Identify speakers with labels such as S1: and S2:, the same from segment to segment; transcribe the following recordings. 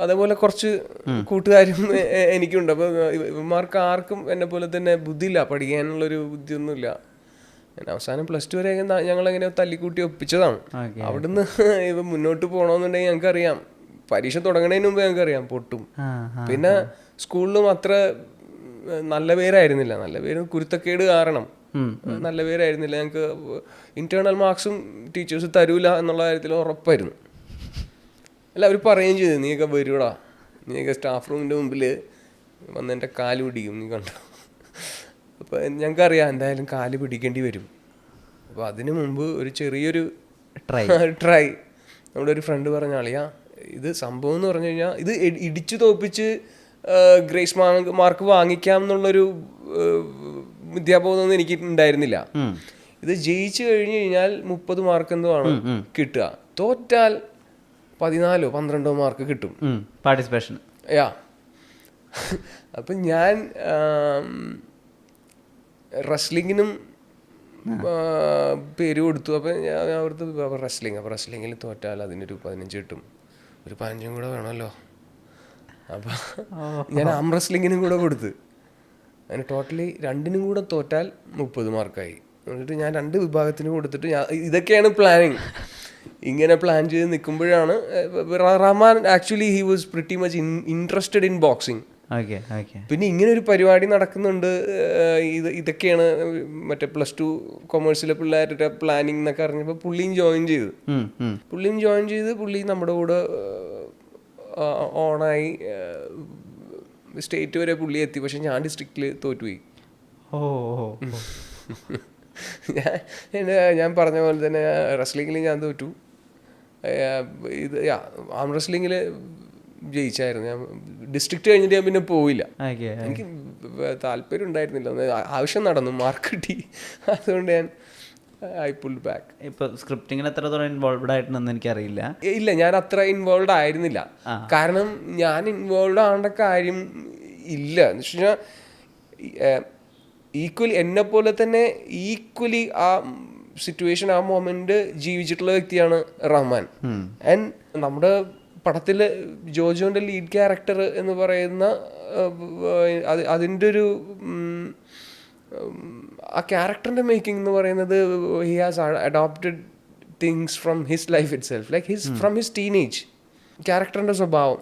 S1: അതേപോലെ കുറച്ച് കൂട്ടുകാരും എനിക്കുണ്ട്. അപ്പോൾ ഇവന്മാർക്ക് ആർക്കും എന്നെ പോലെ തന്നെ ബുദ്ധിയില്ല, പഠിക്കാനുള്ളൊരു ബുദ്ധിയൊന്നുമില്ല. അവസാനം +2 വരെ ഞങ്ങളെങ്ങനെ തല്ലിക്കൂട്ടി ഒപ്പിച്ചതാണ്. അവിടുന്ന് ഇവ മുന്നോട്ട് പോകണമെന്നുണ്ടെങ്കിൽ ഞങ്ങൾക്കറിയാം, പരീക്ഷ തുടങ്ങുന്നതിന് മുമ്പ് ഞങ്ങൾക്കറിയാം പൊട്ടും. പിന്നെ സ്കൂളിലും അത്ര നല്ല പേരായിരുന്നില്ല, നല്ല പേര് കുരുത്തക്കേട് കാരണം നല്ല പേരായിരുന്നില്ല. ഞങ്ങൾക്ക് ഇന്റേണൽ മാർക്സും ടീച്ചേഴ്സ് തരൂല എന്നുള്ള കാര്യത്തിൽ ഉറപ്പായിരുന്നു. അല്ല, അവർ പറയുകയും ചെയ്തു, നീയൊക്കെ വരൂടാ, നീയൊക്കെ സ്റ്റാഫ് റൂമിൻ്റെ മുമ്പിൽ വന്ന് എൻ്റെ കാല് പിടിക്കും, നീ കണ്ടോ. അപ്പോൾ ഞങ്ങൾക്കറിയാം എന്തായാലും കാല് പിടിക്കേണ്ടി വരും. അപ്പോൾ അതിനു മുമ്പ് ഒരു ചെറിയൊരു ട്രൈ നമ്മുടെ ഒരു ഫ്രണ്ട് പറഞ്ഞ ആളിയാ, ഇത് സംഭവം എന്ന് പറഞ്ഞു കഴിഞ്ഞാൽ ഇത് ഇടിച്ചു തോപ്പിച്ച് ഗ്രേസ് മാർക്ക് വാങ്ങിക്കാം എന്നുള്ളൊരു വിദ്യാബോധമൊന്നും എനിക്ക് ഉണ്ടായിരുന്നില്ല. ഇത് ജയിച്ചു കഴിഞ്ഞു കഴിഞ്ഞാൽ 30 മാർക്ക് എന്തോ ആണ് കിട്ടുക, തോറ്റാൽ 14-12 മാർക്ക് കിട്ടും
S2: പാർട്ടിസിപ്പേഷൻ.
S1: യാ. അപ്പം ഞാൻ റെസ്ലിങ്ങിനും പേര് കൊടുത്തു. അപ്പം ഞാൻ അവിടുത്തെ റെസ്ലിങ്ങിൽ തോറ്റാൽ അതിനൊരു 15 കിട്ടും, ഒരു 15 കൂടെ വേണമല്ലോ. അപ്പം ഞാൻ ആം റെസ്ലിങ്ങിനും കൂടെ കൊടുത്ത്, അതിന് ടോട്ടലി 2നും കൂടെ തോറ്റാൽ 30 മാർക്കായി. എന്നിട്ട് ഞാൻ 2 വിഭാഗത്തിന് കൊടുത്തിട്ട് ഇതൊക്കെയാണ് പ്ലാനിങ്. ഇങ്ങനെ പ്ലാൻ ചെയ്ത് നിൽക്കുമ്പോഴാണ് Rahman actually he was pretty much interested in boxing. പിന്നെ ഇങ്ങനെ ഒരു പരിപാടി നടക്കുന്നുണ്ട്, ഇതൊക്കെയാണ് മറ്റേ +2 കൊമേഴ്സിലെ പിള്ളേരുടെ പ്ലാനിങ് എന്നൊക്കെ അറിഞ്ഞപ്പോൾ പുള്ളിയും ജോയിൻ ചെയ്ത് പുള്ളി നമ്മുടെ കൂടെ ഓണായി. സ്റ്റേറ്റ് വരെ പുള്ളി എത്തി. പക്ഷെ ഞാൻ ഡിസ്ട്രിക്റ്റിൽ തോറ്റുപോയി. ഞാൻ പറഞ്ഞ പോലെ തന്നെ റെസ്ലിങ്ങിൽ ഞാൻ തോറ്റു. ഇത് ആം റെസ്ലിങ്ങിൽ ജയിച്ചായിരുന്നു. ഞാൻ ഡിസ്ട്രിക്റ്റ് കഴിഞ്ഞിട്ട് ഞാൻ പിന്നെ പോയില്ല, എനിക്ക് താല്പര്യം ഉണ്ടായിരുന്നില്ല. ആവശ്യം നടന്നു, മാർക്ക് കിട്ടി, അതുകൊണ്ട് ഞാൻ ഐ പുൾ ബാക്ക്.
S2: ഇപ്പോൾ സ്ക്രിപ്റ്റിങ്ങിന് എത്രത്തോളം ഇൻവോൾവ്ഡ് ആയിട്ടുണ്ടെന്ന് എനിക്കറിയില്ല.
S1: ഇല്ല, ഞാൻ അത്ര ഇൻവോൾവ് ആയിരുന്നില്ല. കാരണം ഞാൻ ഇൻവോൾവ് ആവേണ്ട കാര്യം ഇല്ല എന്ന് വെച്ച് കഴിഞ്ഞാൽ ഈക്വലി എന്നെ പോലെ തന്നെ ഈക്വലി ആ സിറ്റുവേഷൻ, ആ മൊമെന്റ് ജീവിച്ചിട്ടുള്ള വ്യക്തിയാണ് റഹ്മാൻ. ആൻഡ് നമ്മുടെ പടത്തിൽ ജോജോന്റെ ലീഡ് ക്യാരക്ടർ എന്ന് പറയുന്ന അതിൻ്റെ ഒരു ആ ക്യാരക്ടറിന്റെ മേക്കിംഗ് എന്ന് പറയുന്നത് he has adopted things from his life itself, like from his teenage ക്യാരക്ടറിന്റെ സ്വഭാവം.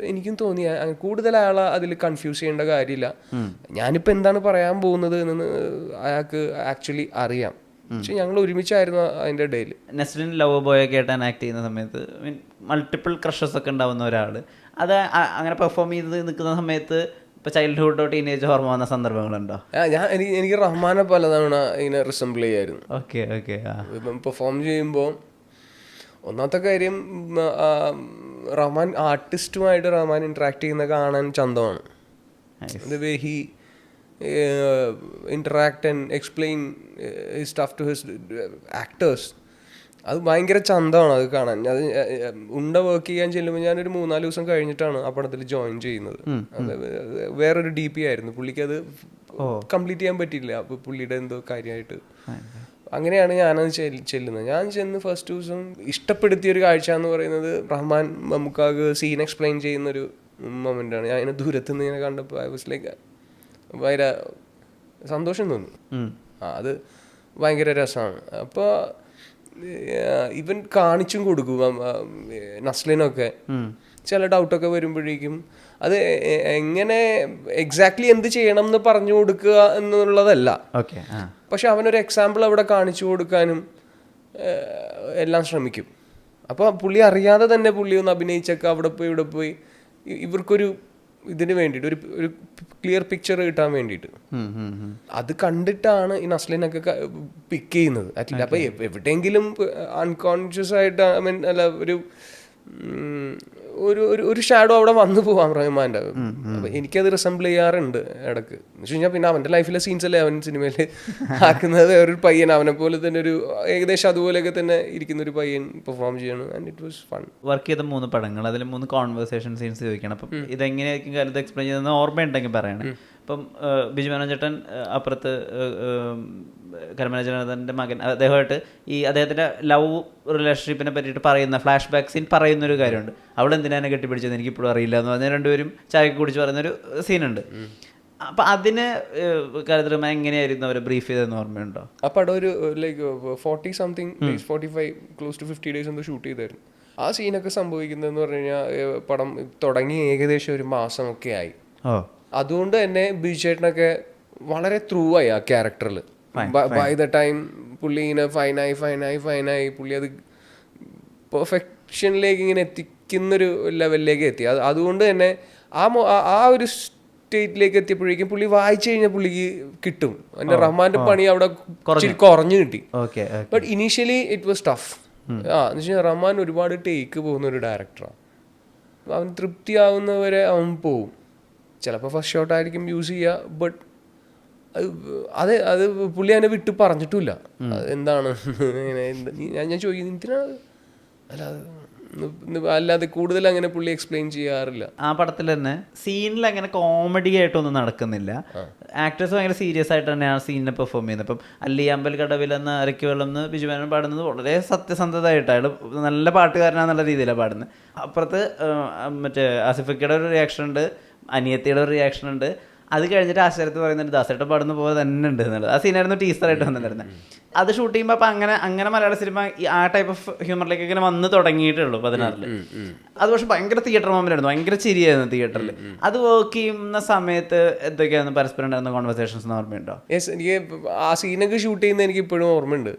S1: എനിക്കും തോന്നി കൂടുതൽ അയാളെ അതിൽ കൺഫ്യൂസ് ചെയ്യേണ്ട കാര്യമില്ല. ഞാനിപ്പോൾ എന്താണ് പറയാൻ പോകുന്നത് എന്ന് അയാൾക്ക് ആക്ച്വലി അറിയാം. പക്ഷെ ഞങ്ങൾ ഒരുമിച്ചായിരുന്നു അതിൻ്റെ ഇടയിൽ.
S2: നെസ്ലിൻ ലവ് ബോയ് ഒക്കെ ആയിട്ടാണ് ആക്ട് ചെയ്യുന്ന സമയത്ത് മൾട്ടിപ്പിൾ ക്രഷസ് ഒക്കെ ഉണ്ടാവുന്ന ഒരാൾ അത് അങ്ങനെ പെർഫോം ചെയ്ത് നിൽക്കുന്ന സമയത്ത് ഇപ്പോൾ ചൈൽഡ്ഹുഡോ ടീനേജ് ഓർമ്മ വന്ന സന്ദർഭങ്ങളുണ്ടോ?
S1: എനിക്ക് റഹ്മാനെ പലതവണ ഇങ്ങനെ റിസംബിൾ ചെയ്യായിരുന്നു.
S2: ഇപ്പം
S1: പെർഫോം ചെയ്യുമ്പോൾ ഒന്നാമത്തെ കാര്യം റഹ്മാൻ ആർട്ടിസ്റ്റുമായിട്ട് റഹ്മാൻ ഇൻട്രാക്ട് ചെയ്യുന്ന കാണാൻ ചന്തമാണ്. The way he interact and explain his stuff to his actors, അത് ഭയങ്കര ചന്തമാണ് അത് കാണാൻ. അത് വർക്ക് ചെയ്യാൻ ചെല്ലുമ്പോൾ ഞാനൊരു 3-4 ദിവസം കഴിഞ്ഞിട്ടാണ് ആ പടത്തിൽ ജോയിൻ ചെയ്യുന്നത്. അത് വേറൊരു DP ആയിരുന്നു, പുള്ളിക്ക് അത് കംപ്ലീറ്റ് ചെയ്യാൻ പറ്റിയില്ല. അപ്പോൾ പുള്ളിയുടെ എന്തോ കാര്യമായിട്ട് അങ്ങനെയാണ് ഞാനത് ചെല്ലുന്നത്. ഞാൻ ചെന്ന് ഫസ്റ്റ് ദിവസം ഇഷ്ടപ്പെടുത്തിയൊരു കാഴ്ച എന്ന് പറയുന്നത് റഹ്മാൻ മമ്മൂക്കാക്ക് സീൻ എക്സ്പ്ലെയിൻ ചെയ്യുന്നൊരു മൊമെൻ്റാണ്. ഞാൻ അതിനെ ദൂരത്തുനിന്ന് ഇങ്ങനെ കണ്ടപ്പോൾ ഐ വാസ് ലൈക്ക് ഭയങ്കര സന്തോഷം തോന്നി. അത് ഭയങ്കര രസമാണ്. അപ്പോൾ ഇവൻ കാണിച്ചും കൊടുക്കും നസ്ലിനൊക്കെ ചില ഡൗട്ടൊക്കെ വരുമ്പോഴേക്കും അത് എങ്ങനെ എക്സാക്ട്ലി എന്ത് ചെയ്യണം എന്ന് പറഞ്ഞു കൊടുക്കുക എന്നുള്ളതല്ല, പക്ഷെ അവനൊരു എക്സാമ്പിൾ അവിടെ കാണിച്ചു കൊടുക്കാനും എല്ലാം ശ്രമിക്കും. അപ്പോൾ പുള്ളി അറിയാതെ തന്നെ പുള്ളി ഒന്ന് അഭിനയിച്ചൊക്കെ അവിടെ പോയി ഇവിടെ പോയി ഇവർക്കൊരു ഇതിന് വേണ്ടിയിട്ട് ഒരു ക്ലിയർ പിക്ചർ കിട്ടാൻ വേണ്ടിയിട്ട് അത് കണ്ടിട്ടാണ് ഈ നസ്ലിനൊക്കെ പിക്ക് ചെയ്യുന്നത്. അപ്പോൾ എവിടെയെങ്കിലും അൺകോൺഷ്യസ് ആയിട്ട് ഐ മീൻ അല്ല ഒരു ഷാഡോ അവിടെ വന്നു പോവാം റഹ്മാൻ്റെ. അപ്പോൾ എനിക്കത് റിസംബിൾ ചെയ്യാറുണ്ട് ഇടയ്ക്ക്. എന്ന് വെച്ച് കഴിഞ്ഞാൽ പിന്നെ അവൻ്റെ ലൈഫിലെ സീൻസ് അല്ലേ അവൻ സിനിമയിൽ ആക്കുന്നത്. ഒരു പയ്യൻ അവനെ പോലെ തന്നെ ഒരു ഏകദേശം അതുപോലെയൊക്കെ തന്നെ ഇരിക്കുന്ന ഒരു പയ്യൻ പെർഫോം ചെയ്യണം. And it was fun.
S2: Work ചെയ്ത 3 പടങ്ങൾ, അതിൽ 3 കോൺവെർസേഷൻ സീൻസ് ചോദിക്കണം. അപ്പം ഇതെങ്ങനെയായിരിക്കും കാലത്ത് എക്സ്പ്ലെയിൻ ചെയ്തെന്ന് ഓർമ്മയുണ്ടെങ്കിൽ പറയണേ. ഇപ്പം ബിജു മേനോൻ ചേട്ടൻ അപ്പുറത്ത് കരമന ജനാർദ്ദൻ്റെ മകൻ അദ്ദേഹമായിട്ട് ഈ അദ്ദേഹത്തിൻ്റെ ലവ് റിലേഷൻഷിപ്പിനെ പറ്റിയിട്ട് പറയുന്ന ഫ്ലാഷ് ബാക്ക് സീൻ പറയുന്നൊരു കാര്യമുണ്ട്. അവൾ എന്തിനാണ് കെട്ടിപ്പിടിച്ചത് എനിക്കിപ്പോഴും അറിയില്ല എന്ന് പറഞ്ഞാൽ രണ്ടുപേരും ചായക്ക് കുടിച്ച് പറയുന്നൊരു സീനുണ്ട്. അപ്പം അതിന് കാര്യത്തിൽ എങ്ങനെയായിരുന്നു അവരെ ബ്രീഫ് ചെയ്തതെന്ന് ഓർമ്മയുണ്ടോ?
S1: ആ പടം ഒരു like 40 something days, 45 close to 50 days എന്തോ ഷൂട്ട് ചെയ്തായിരുന്നു. ആ സീനൊക്കെ സംഭവിക്കുന്നതെന്ന് പറഞ്ഞു കഴിഞ്ഞാൽ പടം തുടങ്ങി ഏകദേശം ഒരു മാസമൊക്കെ ആയി. അതുകൊണ്ട് തന്നെ ബിജു ചേട്ടനൊക്കെ വളരെ ത്രൂ ആയി ആ ക്യാരക്ടറിൽ. ബൈ ദ ടൈം പുള്ളി ഇങ്ങനെ ഫൈനായി പുള്ളി അത് പെർഫെക്ഷനിലേക്ക് ഇങ്ങനെ എത്തിക്കുന്നൊരു ലെവലിലേക്ക് എത്തി. അതുകൊണ്ട് തന്നെ ആ ഒരു സ്റ്റേറ്റിലേക്ക് എത്തിയപ്പോഴേക്കും പുള്ളി വായിച്ചു കഴിഞ്ഞാൽ പുള്ളിക്ക് കിട്ടും. എൻ്റെ റഹ്മാന്റെ പണി അവിടെ കുറഞ്ഞു കിട്ടി. But initially it was tough. എന്ന് വെച്ചാൽ റഹ്മാൻ ഒരുപാട് ടേക്ക് പോകുന്ന ഒരു ഡയറക്ടറാണ്. അവൻ തൃപ്തിയാവുന്നവരെ അവൻ പോവും. ചിലപ്പോൾ ഫസ്റ്റ് ഷോട്ട് ആയിരിക്കും യൂസ് ചെയ്യുക, ബട്ട് അത് പുള്ളി അതിനെ വിട്ട് പറഞ്ഞിട്ടില്ല. എന്താണ് ഞാൻ ചോദിക്കുന്നത് എന്തിനാണ്, അല്ലാതെ കൂടുതൽ അങ്ങനെ പുള്ളി എക്സ്പ്ലെയിൻ ചെയ്യാറില്ല.
S2: ആ പടത്തിൽ തന്നെ സീനിൽ അങ്ങനെ കോമഡി ആയിട്ടൊന്നും നടക്കുന്നില്ല. ആക്ടേഴ്സ് ഭയങ്കര സീരിയസ് ആയിട്ട് തന്നെയാണ് സീനിനെ പെർഫോം ചെയ്യുന്നത്. ഇപ്പം അല്ലി അമ്പൽ കടവിലെന്ന് അരക്ക് വെള്ളം എന്ന് ബിജു മേനോൻ പാടുന്നത് വളരെ സത്യസന്ധതയായിട്ട്, അയാൾ നല്ല പാട്ടുകാരനാന്നുള്ള രീതിയിലാണ് പാടുന്നത്. അപ്പുറത്ത് മറ്റേ ആസിഫിക്കയുടെ ഒരു റിയാക്ഷൻ ഉണ്ട്, അനിയത്തിയുടെ ഒരു റിയാക്ഷൻ ഉണ്ട്. അത് കഴിഞ്ഞിട്ട് ആശ്ചര്യത്തിൽ പറയുന്നുണ്ട് ദാസേട്ടൻ പാടുന്ന പോലെ തന്നെ ഉണ്ട് എന്നുള്ളത്. ആ സീനായിരുന്നു ടീസറായിട്ട് വന്നിട്ടുണ്ടായിരുന്നത്. അത് ഷൂട്ട് ചെയ്യുമ്പോൾ അപ്പം അങ്ങനെ മലയാള സിനിമ ആ ടൈപ്പ് ഓഫ് ഹ്യൂമറിലേക്ക് ഇങ്ങനെ വന്ന് തുടങ്ങിയിട്ടുള്ളൂ 16-ൽ. അത് പക്ഷെ ഭയങ്കര തിയേറ്റർ മൊമെന്റായിരുന്നു, ഭയങ്കര ചിരിയായിരുന്നു തിയേറ്ററിൽ. അത് വർക്ക് ചെയ്യുന്ന സമയത്ത് എന്തൊക്കെയായിരുന്നു പരസ്പരം ഉണ്ടായിരുന്ന കോൺവെർസേഷൻസ് ഓർമ്മയുണ്ടോ?
S1: യെസ്, എനിക്ക് ആ സീനൊക്കെ ഷൂട്ട് ചെയ്യുന്നത് എനിക്ക് ഇപ്പോഴും ഓർമ്മയുണ്ട്.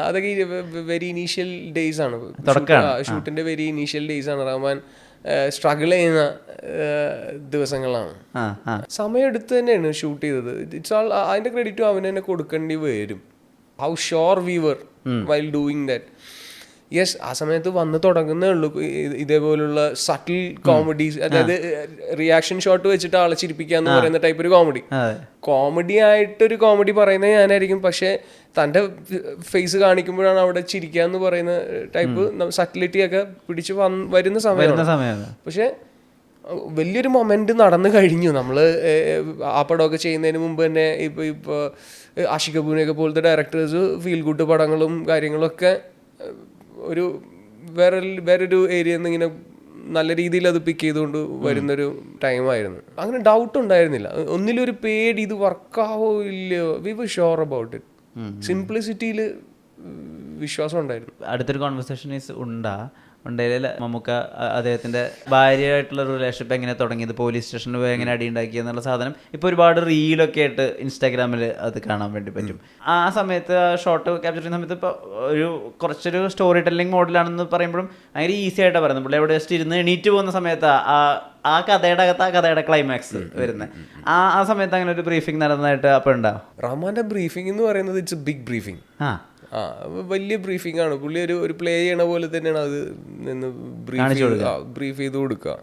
S1: അതൊക്കെ വെരി ഇനീഷ്യൽ ഡേയ്സ് ആണ്, ഷൂട്ടിന്റെ വെരി ഇനീഷ്യൽ ഡേയ്സ് ആണ്. റഹ്മാൻ സ്ട്രഗിൾ ചെയ്യുന്ന ദിവസങ്ങളാണ്. സമയം എടുത്ത് തന്നെയാണ് ഷൂട്ട് ചെയ്തത്. ഇറ്റ്സ് ഓൾ അതിന്റെ ക്രെഡിറ്റും അവന് തന്നെ കൊടുക്കേണ്ടി വരും. How sure we were while doing that. Yes, ആ സമയത്ത് വന്ന് തുടങ്ങുന്നേ ഉള്ളൂ ഇതേപോലുള്ള സട്ടിൽ കോമഡീസ്, അതായത് റിയാക്ഷൻ ഷോട്ട് വെച്ചിട്ട് ആളെ ചിരിപ്പിക്കുക എന്ന് പറയുന്ന ടൈപ്പ് ഒരു കോമഡി ആയിട്ടൊരു കോമഡി പറയുന്നത് ഞാനായിരിക്കും. പക്ഷെ തൻ്റെ ഫേസ് കാണിക്കുമ്പോഴാണ് അവിടെ ചിരിക്കുക എന്ന് പറയുന്ന ടൈപ്പ് സട്ടിലിറ്റി ഒക്കെ പിടിച്ച് വരുന്ന സമയമാണ്. പക്ഷെ വലിയൊരു മൊമെന്റ് നടന്നു കഴിഞ്ഞു. നമ്മൾ ആ പടമൊക്കെ ചെയ്യുന്നതിന് മുമ്പ് തന്നെ ഇപ്പോൾ ആഷിഖ് കപൂറിനെയൊക്കെ പോലത്തെ ഡയറക്ടേഴ്സ് ഫീൽ ഗുഡ് പടങ്ങളും കാര്യങ്ങളൊക്കെ ഒരു വേറൊരു ഏരിയയിൽ നിന്ന് ഇങ്ങനെ നല്ല രീതിയിൽ അത് പിക്ക് ചെയ്തുകൊണ്ട് വരുന്നൊരു ടൈമായിരുന്നു. അങ്ങനെ ഡൗട്ട് ഉണ്ടായിരുന്നില്ല ഒന്നിലൊരു പേടി, ഇത് വർക്കാവോ ഇല്ലയോ. We were sure about it. സിംപ്ലിസിറ്റിയിൽ വിശ്വാസം ഉണ്ടായിരുന്നു.
S2: അടുത്തൊരു കോൺവെർസേഷൻ ഉണ്ടെങ്കിൽ മമ്മൂക്ക അദ്ദേഹത്തിൻ്റെ ഭാര്യയായിട്ടുള്ള റിലേഷൻഷിപ്പ് എങ്ങനെ തുടങ്ങിയത്, പോലീസ് സ്റ്റേഷനിൽ പോയി എങ്ങനെ അടി ഉണ്ടാക്കി എന്നുള്ള സാധനം ഇപ്പോൾ ഒരുപാട് റീലൊക്കെ ആയിട്ട് ഇൻസ്റ്റാഗ്രാമിൽ അത് കാണാൻ വേണ്ടി പറ്റും. ആ സമയത്ത് ആ ഷോട്ട് ക്യാപ്ചർ ചെയ്യുന്ന സമയത്ത് ഇപ്പോൾ കുറച്ചൊരു സ്റ്റോറി ടെല്ലിംഗ് മോഡലാണെന്ന് പറയുമ്പോഴും ഭയങ്കര ഈസി ആയിട്ടാണ് പറയുന്നത്. പുള്ളി അവിടെ ജസ്റ്റ് ഇരുന്ന് എണീറ്റ് പോകുന്ന സമയത്ത് ആ കഥയുടെ അകത്ത് ആ കഥയുടെ ക്ലൈമാക്സ് വരുന്നത്. ആ സമയത്ത് അങ്ങനെ ഒരു ബ്രീഫിംഗ് നടന്നതായിട്ട് അപ്പോൾ ഉണ്ടാവും.
S1: റഹ്മാന്റെ ബ്രീഫിംഗ് എന്ന് പറയുന്നത് ഇറ്റ്സ് എ ബിഗ് ബ്രീഫിംഗ്. വലിയ ബ്രീഫിംഗ് ആണ്. പുള്ളി ഒരു പ്ലേ ചെയ്യണ പോലെ തന്നെയാണ് അത് നിന്ന് ബ്രീഫ് ചെയ്ത് കൊടുക്കുക.